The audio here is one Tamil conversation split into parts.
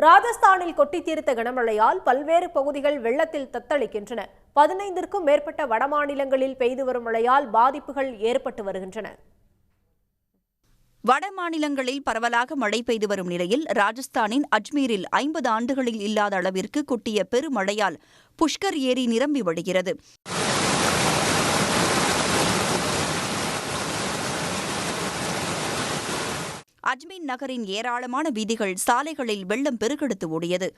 ராஜஸ்தானில் கொட்டி தீர்த்த கனமழையால் பல்வேறு பகுதிகள் வெள்ளத்தில் தத்தளிக்கின்றன. 15க்கும் மேற்பட்ட வடமாநிலங்களில் பெய்து வரும் மழையால் பாதிப்புகள் ஏற்பட்டு வருகின்றன. வட மாநிலங்களில் பரவலாக மழை பெய்து வரும் நிலையில் ராஜஸ்தானின் அஜ்மீரில் 50 ஆண்டுகளில் இல்லாத அளவிற்கு கொட்டிய பெருமழையால் புஷ்கர் ஏரி நிரம்பி வழிகிறது. அஜ்மீர் நகரின் ஏராளமான வீதிகள் சாலைகளில் வெள்ளம் பெருக்கெடுத்து ஓடியது.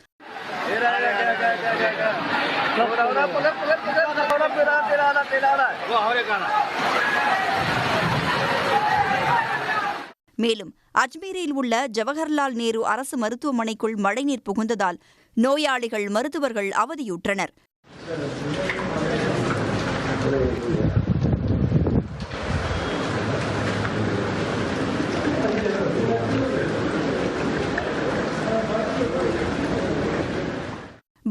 மேலும் அஜ்மீரில் உள்ள ஜவஹர்லால் நேரு அரசு மருத்துவமனைக்குள் மழைநீர் புகுந்ததால் நோயாளிகள், மருத்துவர்கள் அவதியுற்றனர்.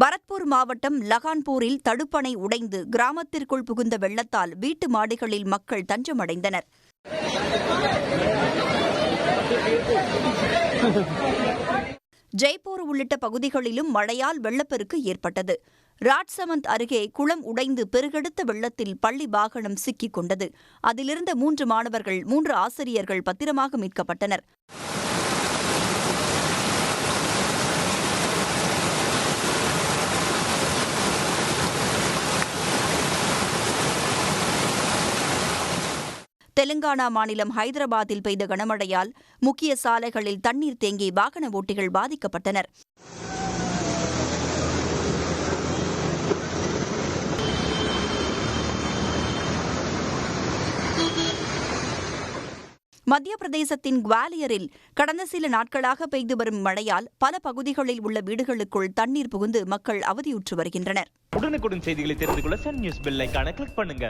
பரத்பூர் மாவட்டம் லகான்பூரில் தடுப்பணை உடைந்து கிராமத்திற்குள் புகுந்த வெள்ளத்தால் வீட்டு மாடிகளில் மக்கள் தஞ்சமடைந்தனர். ஜெய்ப்பூர் உள்ளிட்ட பகுதிகளிலும் மழையால் வெள்ளப்பெருக்கு ஏற்பட்டது. ராஜ்சமந்த் அருகே குளம் உடைந்து பெருகெடுத்த வெள்ளத்தில் பள்ளி வாகனம் சிக்கிக் கொண்டது. அதிலிருந்த 3 மாணவர்கள், 3 ஆசிரியர்கள் பத்திரமாக மீட்கப்பட்டனர். தெலுங்கானா மாநிலம் ஹைதராபாத்தில் பெய்த கனமழையால் முக்கிய சாலைகளில் தண்ணீர் தேங்கி வாகன ஓட்டிகள் பாதிக்கப்பட்டனர். மத்திய பிரதேசத்தின் குவாலியரில் கடந்த சில நாட்களாக பெய்து வரும் மழையால் பல பகுதிகளில் உள்ள வீடுகளுக்குள் தண்ணீர் புகுந்து மக்கள் அவதியுற்று வருகின்றனர். உடனுக்குடன் செய்திகளை தெரிந்து கொள்ள சன் நியூஸ் பெல் ஐகானை கிளிக் பண்ணுங்க.